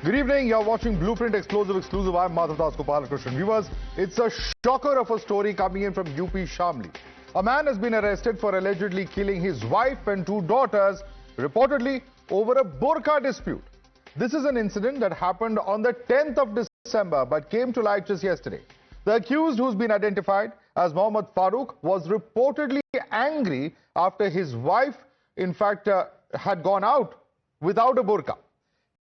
Good evening. You're watching Blueprint Exclusive. I'm Madhav Das Gopalakrishnan. Viewers, it's a shocker of a story coming in from UP Shamli. A man has been arrested for allegedly killing his wife and two daughters, reportedly over a burqa dispute. This is an incident that happened on the 10th of December but came to light just yesterday. The accused, who's been identified as Mohammad Farooq, was reportedly angry after his wife, in fact, had gone out without a burqa.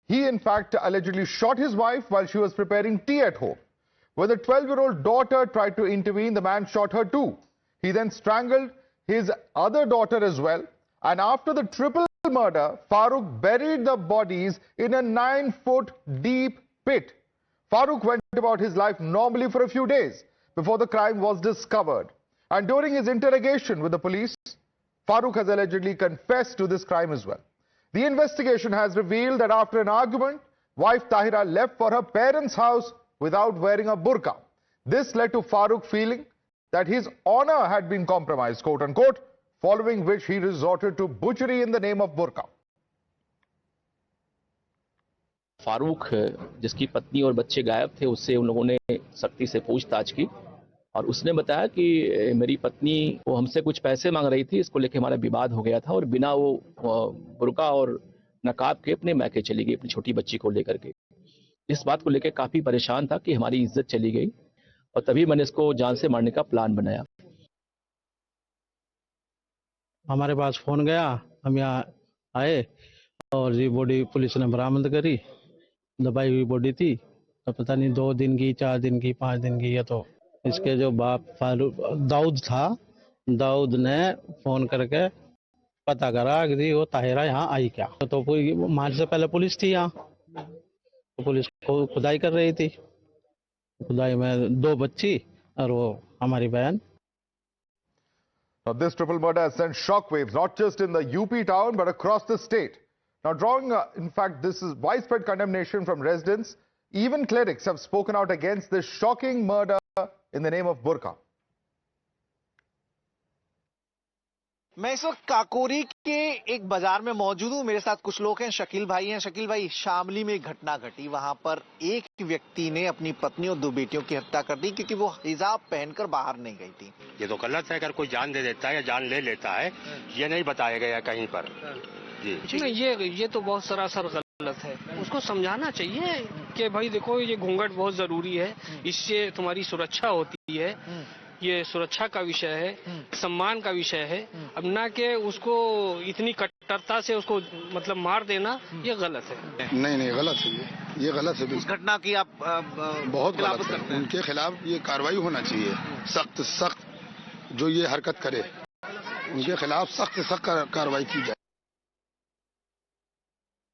He, in fact, allegedly shot his wife while she was preparing tea at home. When the 12-year-old daughter tried to intervene, the man shot her too. He then strangled his other daughter as well. And after the triple murder, Farooq buried the bodies in a 9-foot deep pit. Farooq went about his life normally for a few days before the crime was discovered. And during his interrogation with the police, Farooq has allegedly confessed to this crime as well. The investigation has revealed that after an argument, wife Tahira left for her parents' house without wearing a burqa. This led to Farooq feeling that his honor had been compromised, quote unquote, following which he resorted to butchery in the name of burqa. Farooq, जिसकी पत्नी और बच्चे गायब थे, उससे उन लोगों ने सख्ती से पूछताछ की और उसने बताया कि मेरी पत्नी वो हमसे कुछ पैसे मांग रही थी, इसको लेके हमारा विवाद हो गया था और बिना वो बुर्का और नकाब के अपने मैके चली गई अपनी छोटी बच्ची को लेकर के। इस बात को लेकर काफी परेशान था कि हमारी इज्जत चली गई और तभी मैंने इसको जान से मारने का प्लान बनाया। हमारे पास फोन गया, हम यहाँ आए और ये बॉडी पुलिस ने बरामद करी। दबाई हुई बॉडी थी, तो पता नहीं 2 दिन की, 4 दिन की, 5 दिन की है। तो इसके जो बाप फारूक दाऊद था, दाऊद ने फोन करके पता करा कि वो ताहिरा यहाँ आई क्या। तो मार्च से पहले पुलिस थी यहाँ, तो पुलिस को खुदाई कर रही थी। खुदाई में 2 बच्ची और वो हमारी बहन। Now, this triple murder has sent shockwaves not just in the UP town but across the state. Now, drawing, in fact, this is widespread condemnation from residents. Even clerics have spoken out against this shocking murder in the name of burqa. मैं इस वक्त काकोरी के एक बाजार में मौजूद हूं। मेरे साथ कुछ लोग हैं। शकील भाई हैं। शकील भाई, शामली में एक घटना घटी। वहां पर एक व्यक्ति ने अपनी पत्नी और 2 बेटियों की हत्या कर दी क्योंकि वो हिजाब पहनकर बाहर नहीं गई थी। ये तो गलत है। अगर कोई जान दे देता है या जान ले लेता है, ये नहीं बताया गया कहीं पर। जी नहीं, ये तो बहुत सरासर गलत है। उसको समझाना चाहिए कि भाई देखो, ये घूंघट बहुत जरूरी है, इससे तुम्हारी सुरक्षा होती है। ये सुरक्षा का विषय है, सम्मान का विषय है। अब ना कि उसको इतनी कट्टरता से उसको मतलब मार देना, ये गलत है। नहीं गलत है, ये गलत है। उस घटना की आप बहुत गलत है। उनके खिलाफ ये कार्रवाई होना चाहिए, सख्त जो ये हरकत करे उनके खिलाफ सख्त कार्रवाई की जाए।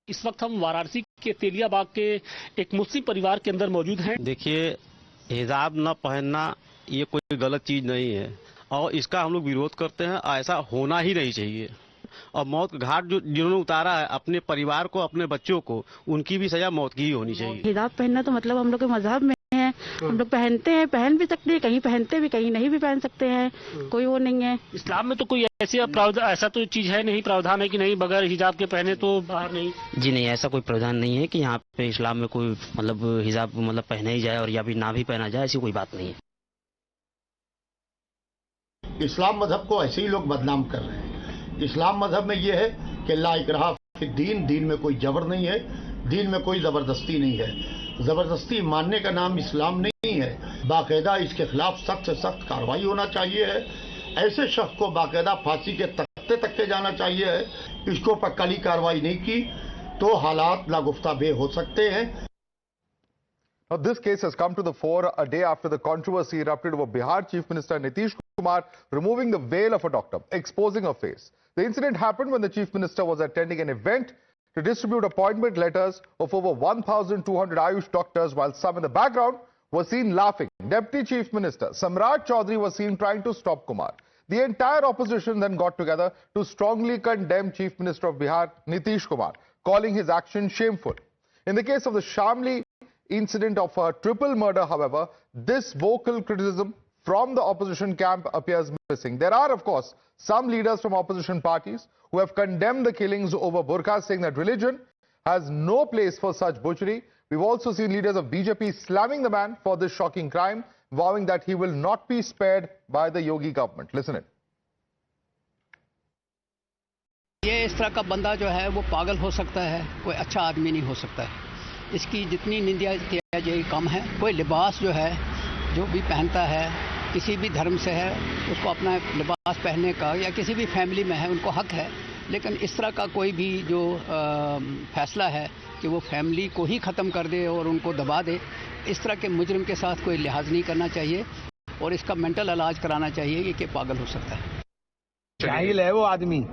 इस वक्त हम वाराणसी के तेलियाबाग के एक मुस्लिम परिवार के अंदर मौजूद हैं। देखिए, हिजाब न पहनना ये कोई गलत चीज नहीं है और इसका हम लोग विरोध करते हैं। ऐसा होना ही नहीं चाहिए। और मौत घाट जिन्होंने उतारा है अपने परिवार को, अपने बच्चों को, उनकी भी सजा मौत की ही होनी चाहिए। हिजाब पहनना तो मतलब हम लोग के मजहब में है, हम लोग पहनते हैं, पहन भी सकते हैं, कहीं पहनते भी, कहीं नहीं भी पहन सकते हैं, कोई वो नहीं है। इस्लाम में तो कोई ऐसा तो चीज है नहीं, प्रावधान है कि नहीं बगैर हिजाब के पहने तो बाहर नहीं। जी नहीं, ऐसा कोई प्रावधान नहीं है कि यहाँ पे इस्लाम में कोई मतलब हिजाब मतलब पहना ही जाए और या भी ना भी पहना जाए, ऐसी कोई बात नहीं है। इस्लाम मजहब को ऐसे ही लोग बदनाम कर रहे हैं। इस्लाम मजहब में ये है कि ला इकराह फिद्दीन, दीन में कोई जबर नहीं है, दीन में कोई जबरदस्ती नहीं है। जबरदस्ती मानने का नाम इस्लाम नहीं है। बाकायदा इसके खिलाफ सख्त से सख्त कार्रवाई होना चाहिए है। ऐसे शख्स को बाकायदा फांसी के तख्ते तक के जाना चाहिए है। इसको पर कड़ी कार्रवाई नहीं की तो हालात नागुफ्ता बे हो सकते हैं। Now, this case has come to the fore a day after the controversy erupted over Bihar Chief Minister Nitish Kumar removing the veil of a doctor, exposing her face. The incident happened when the Chief Minister was attending an event to distribute appointment letters of over 1,200 Ayush doctors, while some in the background were seen laughing. Deputy Chief Minister Samrat Chaudhary was seen trying to stop Kumar. The entire opposition then got together to strongly condemn Chief Minister of Bihar Nitish Kumar, calling his action shameful. In the case of the Shamli incident of a triple murder, however, this vocal criticism from the opposition camp appears missing. There are, of course, some leaders from opposition parties who have condemned the killings over burqa, saying that religion has no place for such butchery. We've also seen leaders of BJP slamming the man for this shocking crime, vowing that he will not be spared by the Yogi government. Listen in. ये इस तरह का बंदा जो है वो पागल हो सकता है, कोई अच्छा आदमी नहीं हो सकता है। इसकी जितनी निंदा किया जाए कम है। कोई लिबास जो है जो भी पहनता है किसी भी धर्म से है उसको अपना लिबास पहनने का या किसी भी फैमिली में है उनको हक है, लेकिन इस तरह का कोई भी जो फैसला है कि वो फैमिली को ही ख़त्म कर दे और उनको दबा दे, इस तरह के मुजरिम के साथ कोई लिहाज नहीं करना चाहिए और इसका मेंटल इलाज कराना चाहिए कि पागल हो सकता है। जाहिल है वो आदमी,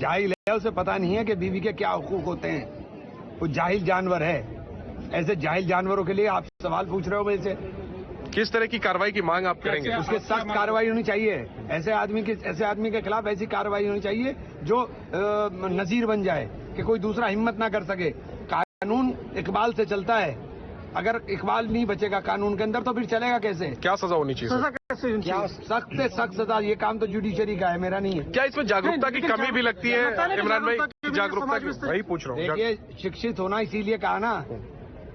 जाहिल है, उसे पता नहीं है कि बीवी के क्या हुकूक होते हैं। वो जाहिल जानवर है। ऐसे जाहिल जानवरों के लिए आप सवाल पूछ रहे हो मेरे से। किस तरह की कार्रवाई की मांग आप करेंगे? उसके सख्त कार्रवाई होनी चाहिए। ऐसे आदमी के खिलाफ ऐसी कार्रवाई होनी चाहिए जो नजीर बन जाए कि कोई दूसरा हिम्मत ना कर सके। कानून इकबाल से चलता है, अगर इकबाल नहीं बचेगा कानून के अंदर तो फिर चलेगा कैसे? क्या सजा होनी चाहिए? सजा कैसे? क्या सख्त से सख्त सजा? ये काम तो जुडिशरी का है, मेरा नहीं है। क्या इसमें जागरूकता की कमी भी लगती है इमरान भाई? जागरूकता की वही पूछ रहा हूँ। देखिए, शिक्षित होना इसीलिए कहा ना,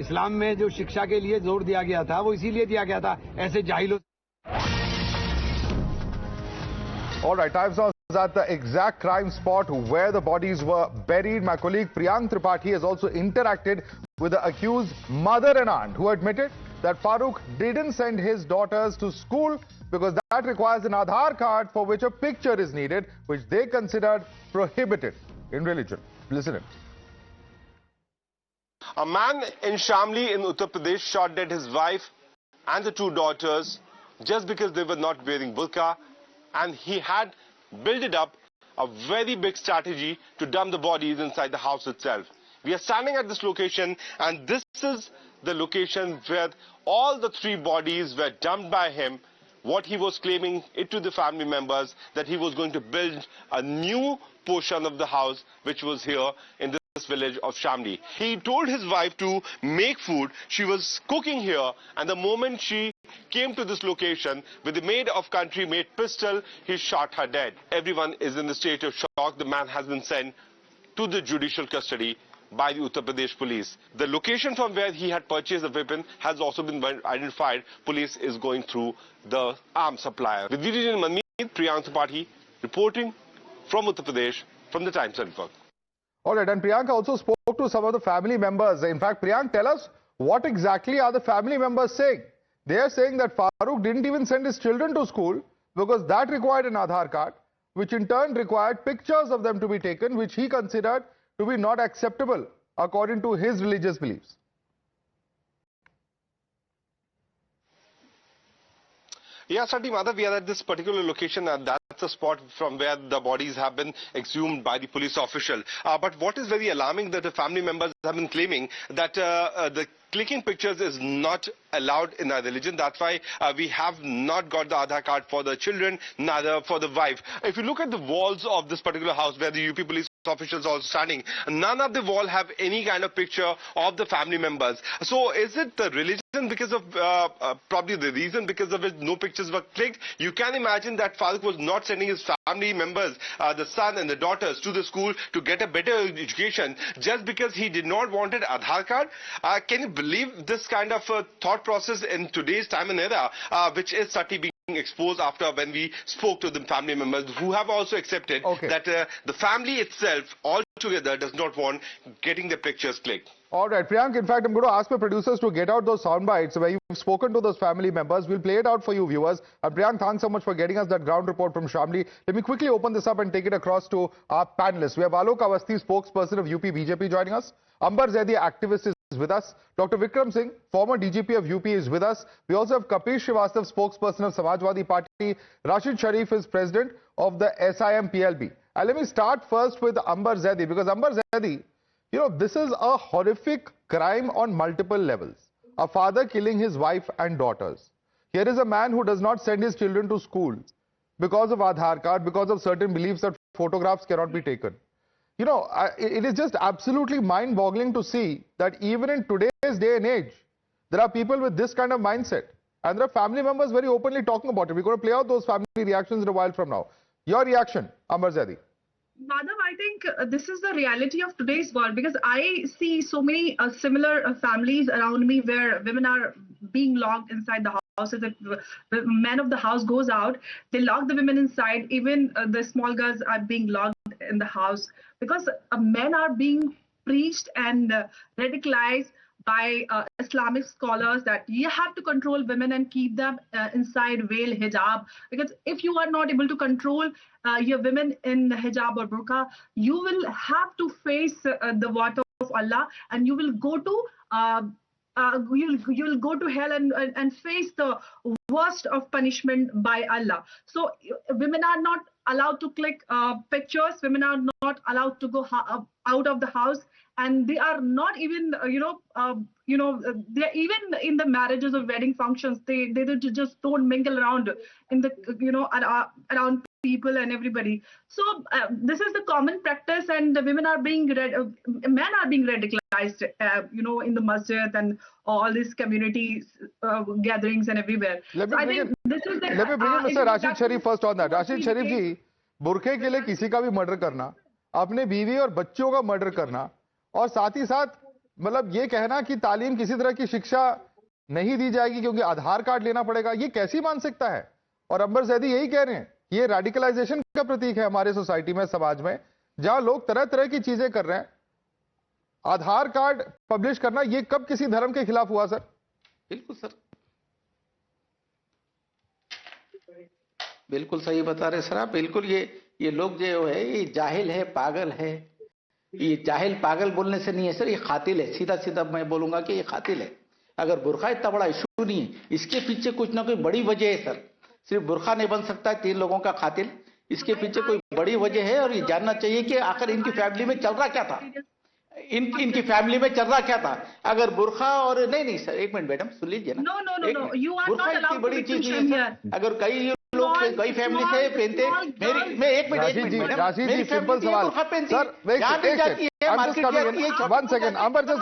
इस्लाम में जो शिक्षा के लिए जोर दिया गया था वो इसीलिए दिया गया था। ऐसे जाहिलों। All right, time's now at the exact crime spot where the bodies were buried. My colleague Priyank Tripathi has also interacted with the accused mother and aunt, who admitted that Farooq didn't send his daughters to school because that requires an Aadhaar card for which a picture is needed, which they considered prohibited in religion. Listen in. A man in Shamli in Uttar Pradesh shot dead his wife and the two daughters just because they were not wearing burqa, and he had built it up a very big strategy to dump the bodies inside the house itself. We are standing at this location, and this is the location where all the three bodies were dumped by him. What he was claiming it to the family members that he was going to build a new portion of the house which was here in this village of Shamli. He told his wife to make food. She was cooking here, and the moment she came to this location with the country-made pistol, he shot her dead. Everyone is in a state of shock. The man has been sent to the judicial custody by the Uttar Pradesh police. The location from where he had purchased the weapon has also been identified. Police is going through the arms supplier. With video in Manmeet, Priyank Tripathi reporting from Uttar Pradesh from the Times Network. All right, and Priyank also spoke to some of the family members. In fact, Priyank, tell us what exactly are the family members saying? They are saying that Farooq didn't even send his children to school because that required an Aadhaar card, which in turn required pictures of them to be taken, which he considered to be not acceptable according to his religious beliefs. Yeah, Sati Madhav, we are at this particular location, and that's the spot from where the bodies have been exhumed by the police official. But what is very alarming that the family members have been claiming that the clicking pictures is not allowed in our religion. That's why we have not got the Aadhaar card for the children, neither for the wife. If you look at the walls of this particular house where the UP police officials are standing, none of the wall have any kind of picture of the family members. So is it the religion because of probably the reason because of which no pictures were clicked? You can imagine that Farooq was not sending his family members, the son and the daughters, to the school to get a better education just because he did not want an Aadhaar card. Can you believe this kind of thought process in today's time and era, which is Sati being exposed after when we spoke to the family members who have also accepted that the family itself altogether does not want getting the pictures clicked. All right, Priyank, in fact, I'm going to ask my producers to get out those sound bites where you've spoken to those family members. We'll play it out for you viewers. And Priyank, thanks so much for getting us that ground report from Shamli. Let me quickly open this up and take it across to our panelists. We have Alok Awasthi, spokesperson of UP BJP, joining us. Ambar Zaidi, activist, is with us. Dr. Vikram Singh, former DGP of UP, is with us. We also have Kapish Srivastav, spokesperson of Samajwadi Party. Rashid Sharif is president of the SIM PLB. And let me start first with Ambar Zaidi, because Ambar Zaidi, you know, this is a horrific crime on multiple levels. A father killing his wife and daughters. Here is a man who does not send his children to school because of Aadhaar card, because of certain beliefs that photographs cannot be taken. You know, it is just absolutely mind-boggling to see that even in today's day and age, there are people with this kind of mindset. And there are family members very openly talking about it. We're going to play out those family reactions in a while from now. Your reaction, Ambar Zaidi. Madhav, I think this is the reality of today's world, because I see so many similar families around me where women are being locked inside the house. If the man of the house goes out, they lock the women inside. Even the small girls are being locked in the house because men are being preached and radicalized by Islamic scholars that you have to control women and keep them inside veil, hijab. Because if you are not able to control your women in hijab or burqa, you will have to face the wrath of Allah, and you will go to you'll go to hell and face the worst of punishment by Allah. So women are not allowed to click pictures. Women are not allowed to go out of the house, and they are not even they're even in the marriages or wedding functions. They just don't mingle around in the around people and everybody. So this is the common practice, and the women are being men are being radicalized in the masjid and all these community gatherings and everywhere. Let me bring in Mr. Rashid Sharif first on that. Rashid Sharif जी, बुरखे के लिए किसी का भी murder करना, अपने बीवी और बच्चों का मर्डर करना, और साथ ही साथ मतलब ये कहना कि तालीम किसी तरह की शिक्षा नहीं दी जाएगी क्योंकि आधार कार्ड लेना पड़ेगा, ये कैसी मानसिकता है? और अंबर जैदी यही कह रहे हैं, ये रेडिकलाइजेशन का प्रतीक है हमारे सोसाइटी में, समाज में, जहां लोग तरह तरह की चीजें कर रहे हैं। आधार कार्ड पब्लिश करना, ये कब किसी धर्म के खिलाफ हुआ सर? बिल्कुल सर, बिल्कुल सही बता रहे सर आप। बिल्कुल ये लोग जो है ये जाहिल है, पागल है। ये जाहिल पागल बोलने से नहीं है सर, ये कातिल है। सीधा सीधा मैं बोलूंगा कि ये कातिल है। अगर बुरखा इतना बड़ा इशू नहीं है, इसके पीछे कुछ ना कोई बड़ी वजह है सर। सिर्फ बुरखा नहीं बन सकता है 3 लोगों का कातिल, इसके पीछे कोई बड़ी वजह है। और ये जानना चाहिए कि आखिर इनकी फैमिली में चल रहा क्या था, इनकी फैमिली में चल रहा क्या था। अगर बुरखा और नहीं सर, एक मिनट मैडम सुन लीजिए ना। बुरखा इतनी बड़ी चीज नहीं है सर। अगर कई लोग कई फैमिली से पहनते, मैं एक मिनट राशि जी सिंपल सवाल सर,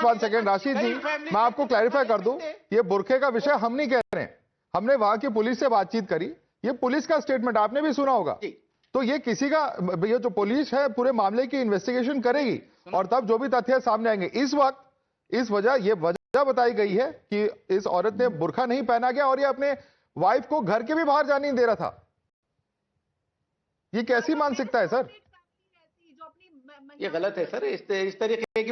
वन सेकेंड राशि जी, मैं आपको क्लैरिफाई कर दूं, ये बुरखे का विषय हम नहीं कह रहे हैं। हमने वहां की पुलिस से बातचीत करी, ये पुलिस का स्टेटमेंट आपने भी सुना होगा। तो ये किसी का, ये जो पुलिस है पूरे मामले की इन्वेस्टिगेशन करेगी और तब जो भी तथ्य सामने आएंगे। इस वक्त इस वजह बताई गई है कि इस औरत ने बुरखा नहीं पहना गया और ये अपने वाइफ को घर के भी बाहर जाने नहीं दे रहा था। ये कैसी मानसिकता है सर? ये गलत है सर। इस तरीके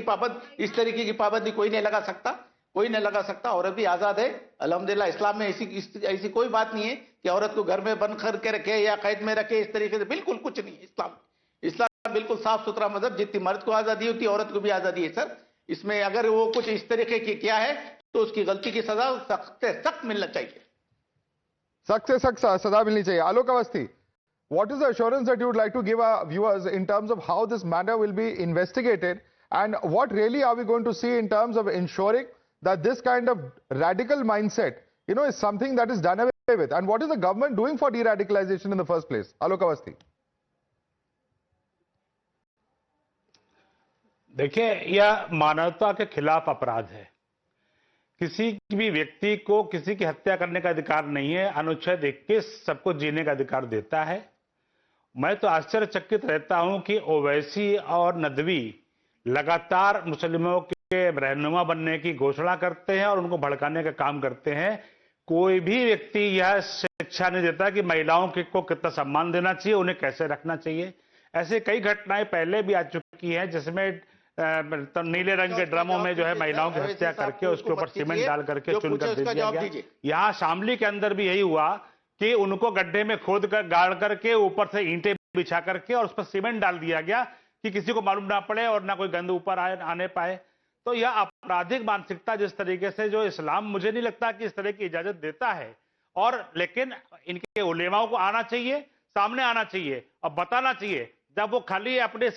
की पाबंदी कोई नहीं लगा सकता, कोई नहीं लगा सकता। औरत भी आजाद है अल्हम्दुलिल्लाह। इस्लाम में ऐसी कोई बात नहीं है कि औरत को घर में बंद करके रखे या कैद में रखे, इस तरीके से बिल्कुल कुछ नहीं। इस्लाम बिल्कुल साफ सुथरा मजहब, जितनी मर्द को आजादी होती है औरत को भी आजादी है सर। इसमें अगर वो कुछ इस तरीके की किया है तो उसकी गलती की सजा सख्त से सख्त मिलना चाहिए, सख्त से सख्त सजा मिलनी चाहिए। Alok Awasthi, what is the assurance that you would like to give our viewers in terms of how this matter will be investigated, and what really are we going to see in terms of ensuring that this kind of radical mindset, is something that is done away with, and what is the government doing for de-radicalization in the first place? Alok Awasthi. देखिए, यह मानवता के खिलाफ अपराध है। किसी भी व्यक्ति को किसी की हत्या करने का अधिकार नहीं है। अनुच्छेद 21 सबको जीने का अधिकार देता है। मैं तो आश्चर्यचकित रहता हूं कि ओवैसी और नदवी लगातार मुस्लिमों के रहनुमा बनने की घोषणा करते हैं और उनको भड़काने का काम करते हैं। कोई भी व्यक्ति यह शिक्षा नहीं देता कि महिलाओं को कितना सम्मान देना चाहिए, उन्हें कैसे रखना चाहिए। ऐसे कई घटनाएं पहले भी आ चुकी हैं जिसमें नीले रंग के ड्रमों में जो है महिलाओं की हत्या करके उसके ऊपर सीमेंट डाल करके चुनकर दे दिया गया। यहाँ शामली के अंदर भी यही हुआ कि उनको गड्ढे में खोद कर गाड़ करके ऊपर से ईंटें बिछा करके और उस पर सीमेंट डाल दिया गया कि किसी को मालूम ना पड़े और ना कोई गंद ऊपर आने पाए। तो यह आपराधिक मानसिकता जिस तरीके से जो इस्लाम मुझे नहीं लगता कि इस तरह की इजाजत देता है। और लेकिन इनके उलेमाओं को आना चाहिए, सामने आना चाहिए और बताना चाहिए। जब वो खाली अपने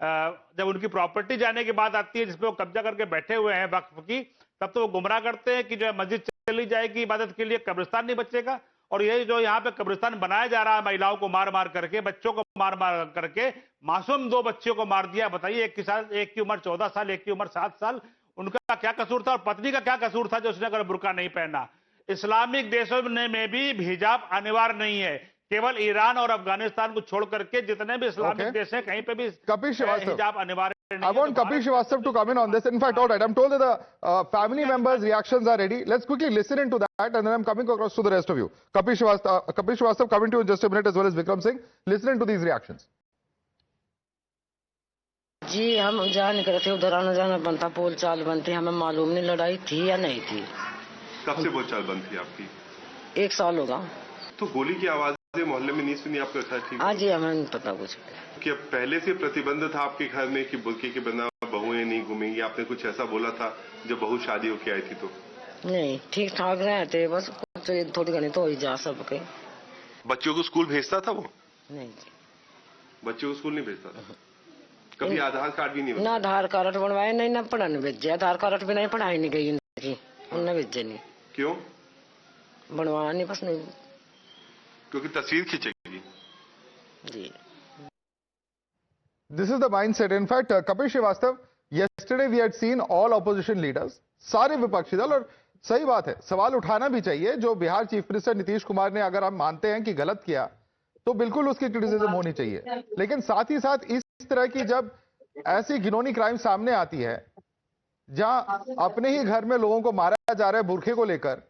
जब उनकी प्रॉपर्टी जाने की बात आती है जिसपे वो कब्जा करके बैठे हुए हैं वक्फ की, तब तो वो गुमराह करते हैं कि जो है मस्जिद चली जाएगी इबादत के लिए, कब्रिस्तान नहीं बचेगा। और ये जो यहाँ पे कब्रिस्तान बनाया जा रहा है महिलाओं को मार मार करके, बच्चों को मार मार करके, मासूम 2 बच्चियों को मार दिया। बताइए, एक की उम्र 14 साल, एक की उम्र 7 साल। उनका क्या कसूर था और पत्नी का क्या कसूर था जो उसने अगर बुर्का नहीं पहना। इस्लामिक देशों में भी हिजाब अनिवार्य नहीं है। केवल ईरान और अफगानिस्तान को छोड़ करके जितने भी इस्लामिक देश हैं कहीं पे भी Kapil Srivastava. हिजाब अनिवार्य नहीं I है। want Kapil Srivastava to come in on this. In fact, all right, I'm told that the family members' reactions are ready. Let's quickly listen into that, and then I'm coming across to the rest of you. Kapil Srivastava coming to you in just a minute, as well as Vikram Singh. Listen to these reactions. जी हम जा नहीं करते, उधर आना जाना बनता, बोल चाल बनती, हमें मालूम नहीं लड़ाई थी या नहीं थी। कब से बोलचाल बंद थी आपकी? 1 साल होगा। तो गोली की आवाजें मोहल्ले में नहीं सुनी आपको? अच्छा ठीक। हाँ जी, हमें नहीं पता कुछ। क्या पहले से प्रतिबंध था आपके घर में कि बुर्के के बिना बहुएं नहीं घूमेंगी? आपने कुछ ऐसा बोला था जब बहू शादी होके आई थी तो? नहीं, ठीक ठाक रहते, बस कुछ थोड़ी घनी तो ही जा सबके। बच्चों को स्कूल भेजता था वो? नहीं, बच्चों को स्कूल नहीं भेजता था। कभी आधार कार्ड भी नहीं? ना आधार कार्ड बनवाए, नहीं ना पढ़ाने भेजे, आधार कार्ड भी नहीं, पढ़ाई नहीं गई उनकी, उन्हें भेजे नहीं। क्यों? बनवाया नहीं, बस नहीं। क्योंकि तस्वीर खींचेगी। जी। This is the mindset. In fact, Kapil Srivastava, yesterday we had seen all opposition leaders, सारे विपक्षी दल, और सही बात है, सवाल उठाना भी चाहिए। जो बिहार चीफ मिनिस्टर नीतीश कुमार ने, अगर हम मानते हैं कि गलत किया, तो बिल्कुल उसकी क्रिटिसिज्म होनी चाहिए। लेकिन साथ ही साथ इस तरह की जब ऐसी घिनौनी क्राइम सामने आती है, जहां अपने ही घर में लोगों को मारा जा रहा है बुरखे को लेकर,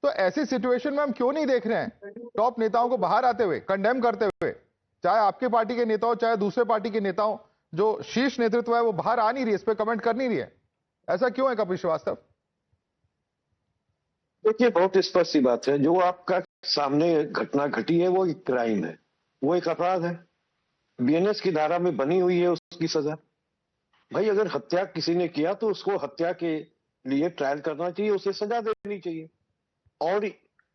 तो ऐसी सिचुएशन में हम क्यों नहीं देख रहे हैं टॉप नेताओं को बाहर आते हुए, कंडेम करते हुए? चाहे आपके पार्टी के नेता हो, चाहे दूसरे पार्टी के नेता हो, जो शीर्ष नेतृत्व है वो बाहर आ नहीं रही है, इस पर कमेंट कर नहीं रही है। ऐसा क्यों है कपिल श्रीवास्तव? देखिए, बहुत स्पष्ट सी बात है, जो आपका सामने घटना घटी है वो एक क्राइम है, वो एक अपराध है, बीएनएस की धारा में बनी हुई है उसकी सजा। भाई अगर हत्या किसी ने किया तो उसको हत्या के लिए ट्रायल करना चाहिए, उसे सजा देनी चाहिए। और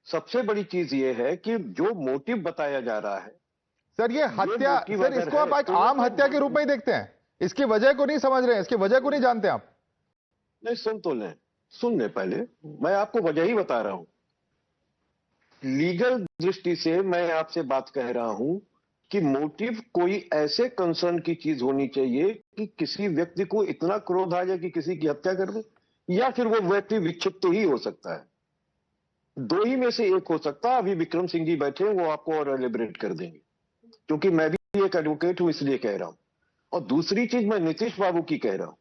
सबसे बड़ी चीज ये है कि जो मोटिव बताया जा रहा है, सर ये हत्या, सर इसको आप एक आम हत्या के रूप में ही देखते हैं, इसकी वजह को नहीं समझ रहे हैं, इसकी वजह को नहीं जानते आप? नहीं, सुन तो लें, सुन ले पहले, मैं आपको वजह ही बता रहा हूं। लीगल दृष्टि से मैं आपसे बात कह रहा हूं कि मोटिव कोई ऐसे कंसर्न की चीज होनी चाहिए कि किसी व्यक्ति को इतना क्रोध आ जाए कि किसी की हत्या कर दे, या फिर वो व्यक्ति विक्षिप्त ही हो सकता है। दो ही में से एक हो सकता है। अभी विक्रम सिंह जी बैठे हैं, वो आपको और एलिब्रेट कर देंगे, क्योंकि मैं भी एक एडवोकेट हूं इसलिए कह रहा हूं। और दूसरी चीज मैं नीतीश बाबू की कह रहा हूं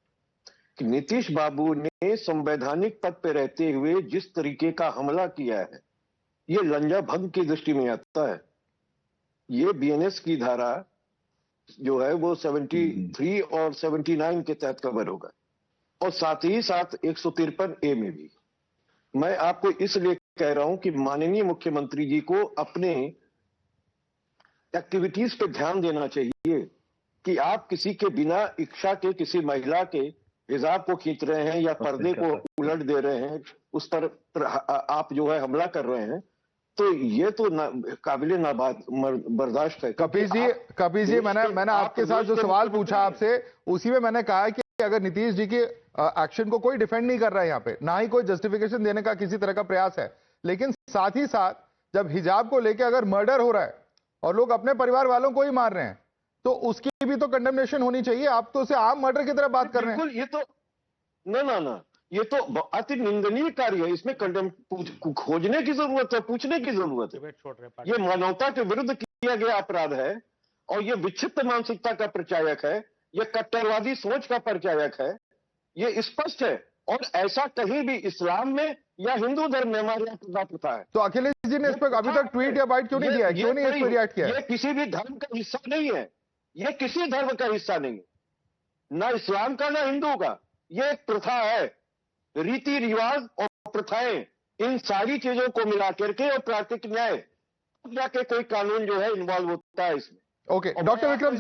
कि नीतीश बाबू ने संवैधानिक पद पर रहते हुए जिस तरीके का हमला किया है, ये लंजा भंग की दृष्टि में आता है। ये बीएनएस की धारा जो है वो 73 और 79 के तहत कवर होगा, और साथ ही साथ 153A में भी। मैं आपको इसलिए कह रहा हूं कि माननीय मुख्यमंत्री जी को अपने एक्टिविटीज पे ध्यान देना चाहिए कि आप किसी के बिना इच्छा के किसी महिला के हिजाब को खींच रहे हैं या पर्दे को उलट दे रहे हैं, उस पर आप जो है हमला कर रहे हैं, तो ये तो काबिले बर्दाश्त है। कपिल जी, मैंने आपके साथ जो सवाल पूछा आपसे, उसी में मैंने कहा कि अगर नीतीश जी के एक्शन को कोई डिफेंड नहीं कर रहा है यहाँ पे, ना ही कोई जस्टिफिकेशन देने का किसी तरह का प्रयास है, लेकिन साथ ही साथ जब हिजाब को लेकर अगर मर्डर हो रहा है और लोग अपने परिवार वालों को ही मार रहे हैं, तो उसकी भी तो कंडेमनेशन होनी चाहिए। आप तो उसे आम मर्डर की तरह बात कर रहे हैं। ये तो ना, ये तो अति निंदनीय कार्य है। इसमें कंडेम खोजने की जरूरत है, पूछने की जरूरत है। ये मानवता के विरुद्ध किया गया अपराध है, और ये विक्षिप्त मानसिकता का प्रचायक है, ये कट्टरवादी सोच का प्रचायक है, ये स्पष्ट है। और ऐसा कहीं भी इस्लाम में या हिंदू धर्म में हमारे यहाँ प्रथा है। तो अखिलेश जी ने इस पर अभी तक ट्वीट या बाइट क्यों नहीं दिया है? क्यों नहीं इस पर रिएक्ट किया? ये किसी भी धर्म का हिस्सा नहीं है, ये किसी धर्म का हिस्सा नहीं है, ना इस्लाम का ना हिंदू का। ये एक प्रथा है, रीति रिवाज और प्रथाएं, इन सारी चीजों को मिला करके और प्राकृतिक न्याय जाके कोई कानून जो है इन्वॉल्व होता है इसमें। Okay, Dr. Vikram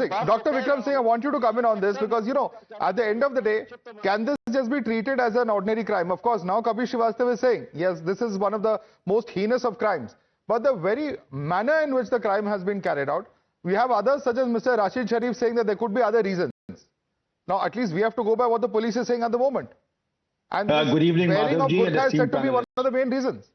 Singh, I want you to come in on this because, you know, at the end of the day, can this just be treated as an ordinary crime? Of course, now Kapil Srivastava is saying, yes, this is one of the most heinous of crimes. But the very manner in which the crime has been carried out, we have others such as Mr. Rashid Sharif saying that there could be other reasons. Now, at least we have to go by what the police is saying at the moment. And good evening, wearing of Madhavji, burqa is said to be one of the main reasons.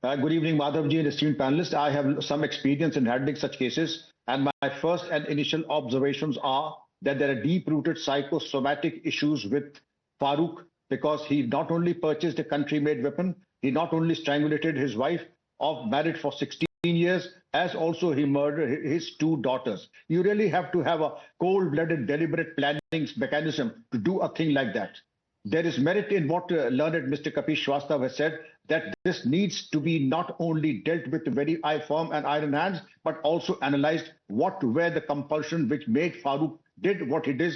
Good evening, Madhavji and esteemed panelists. I have some experience in handling such cases. And my first and initial observations are that there are deep-rooted psychosomatic issues with Farooq, because he not only purchased a country-made weapon, he not only strangulated his wife of married for 16 years, years, as also he murdered his 2 daughters. You really have to have a cold-blooded, deliberate planning mechanism to do a thing like that. There is merit in what learned Mr. Kapish Srivastava has said, that this needs to be not only dealt with very firm and iron hands, but also analyzed what were the compulsion which made Farooq did what he did.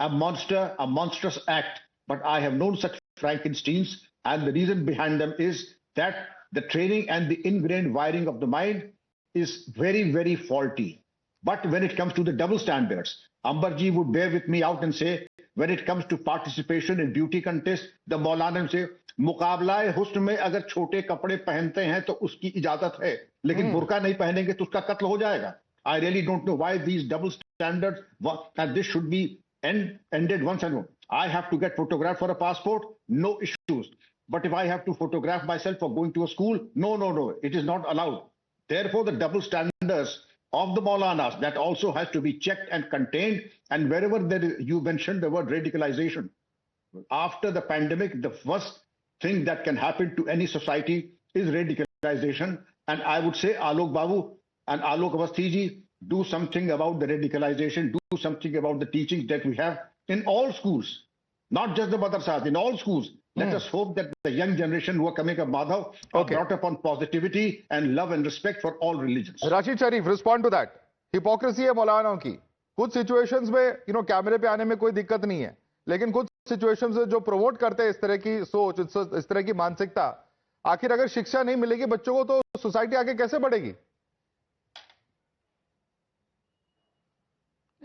A monstrous act. But I have known such Frankensteins, and the reason behind them is that the training and the ingrained wiring of the mind is very, very faulty. But when it comes to the double standards, Ambarji would bear with me out and say, when it comes to participation in beauty contest, the Maulana say, मुकाबला हुस्न में अगर छोटे कपड़े पहनते हैं तो उसकी इजाजत है, लेकिन बुर्का नहीं पहनेंगे तो उसका कत्ल हो जाएगा. I really don't know why these double standards, and this should be ended once and all. I have to get photographed for a passport, no issues. But if I have to photograph myself for going to a school, no, it is not allowed. Therefore, the double standards of the Maulanas, that also has to be checked and contained. And wherever you mentioned the word radicalization, after the pandemic, the first thing that can happen to any society is radicalization. And I would say Alok Babu and Alok Awasthi ji, do something about the radicalization, do something about the teachings that we have in all schools, not just the madrasas, in all schools. Let us hope that the young generation who are coming up, Madhav, are brought up on positivity and love and respect for all religions. Rashid Sharif, respond to that. Hypocrisy है मौलानाओं की. कुछ situations में, कैमरे पे आने में कोई दिक्कत नहीं है, लेकिन कुछ situations में जो promote करते हैं इस तरह की सोच, इस तरह की मानसिकता, आखिर अगर शिक्षा नहीं मिलेगी बच्चों को तो सोसाइटी आगे कैसे बढ़ेगी?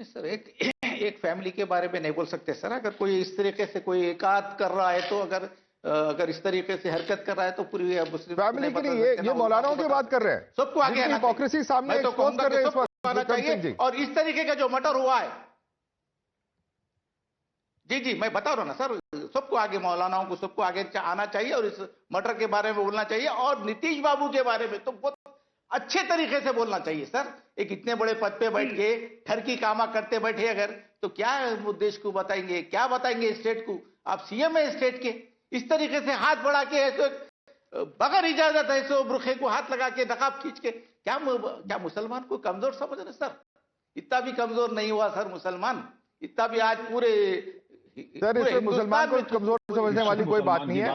सर, एक फैमिली के बारे में नहीं बोल सकते सर. अगर कोई इस तरीके से कोई एकांत कर रहा है तो अगर इस तरीके से हरकत कर रहा है तो पूरी मुस्लिम फैमिली की नहीं, ये मौलानाओं की बात कर रहे हैं. सबको आगे आना हिपोक्रेसी सामने एक्सपोज कर रहे हैं इस वक्त. आना चाहिए. और इस तरीके का जो मर्डर हुआ है, जी मैं बता रहा हूं ना सर, सबको आगे, मौलानाओं को सबको आगे आना चाहिए और इस मर्डर के बारे में बोलना चाहिए. और नीतीश बाबू के बारे में तो बहुत अच्छे तरीके से बोलना चाहिए सर. एक इतने बड़े पद पे बैठ के ठरकी कामा करते बैठे अगर, तो क्या देश को बताएंगे, क्या बताएंगे स्टेट को? आप सीएम है स्टेट के, इस तरीके से हाथ बढ़ा के ऐसे बगैर इजाजत ऐसे बुरखे को हाथ लगा के नकाब खींच के, क्या मुसलमान को कमजोर समझ रहे सर? इतना भी कमजोर नहीं हुआ सर मुसलमान, इतना भी आज पूरे सर इसमें मुसलमान को कमजोर समझने वाली कोई बात नहीं है.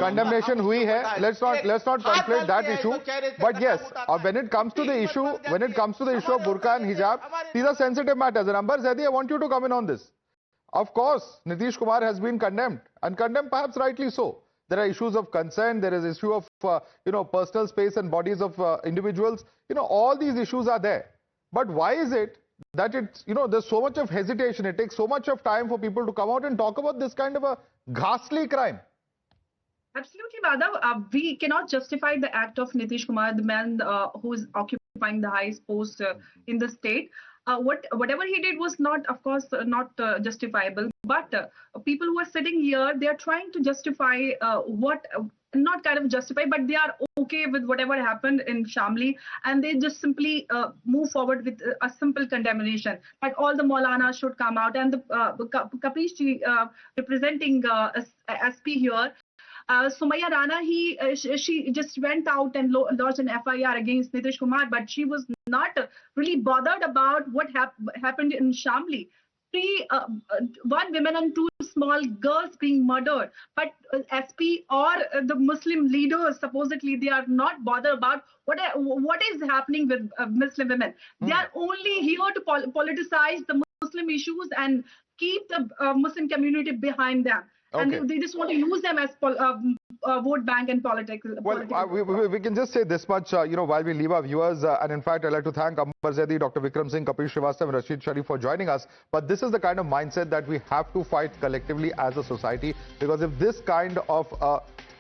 कंडेमनेशन हुई है. Let's not conflate that issue. But yes, when it comes to the issue of burqa and hijab, these are sensitive matters. And Ambar Zaidi, I want you to come in on this. Of course, Nitish Kumar has been condemned, and condemned perhaps rightly so. There are issues of consent. There is issue of personal space and bodies of individuals. All these issues are there. But why is it that there's so much of hesitation? It takes so much of time for people to come out and talk about this kind of a ghastly crime. Absolutely, Madhav. We cannot justify the act of Nitish Kumar, the man who is occupying the highest post in the state. Whatever he did was not, of course, not justifiable. But people who are sitting here, they are trying to justify not kind of justify, but they are okay with whatever happened in Shamli, and they just simply move forward with a simple condemnation. But all the Maulanas should come out, and the Kapish ji representing SP here, Sumaya Rana, she just went out and lodged an FIR against Nitish Kumar, but she was not really bothered about what happened in Shamli. One woman and 2 small girls being murdered, but SP or the Muslim leaders, supposedly they are not bothered about what is happening with Muslim women. They are only here to politicize the Muslim issues and keep the Muslim community behind them. Okay. And they just want to use them as vote bank and politics. Well, we can just say this much, while we leave our viewers, and in fact, I'd like to thank Ambar Zaidi, Dr. Vikram Singh, Kapish Srivastava, and Rashid Sharif for joining us. But this is the kind of mindset that we have to fight collectively as a society, because if this kind of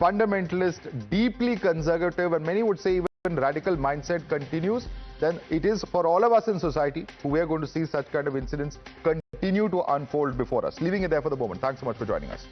fundamentalist, deeply conservative, and many would say even radical mindset continues, then it is for all of us in society who we are going to see such kind of incidents continue to unfold before us. Leaving it there for the moment. Thanks so much for joining us.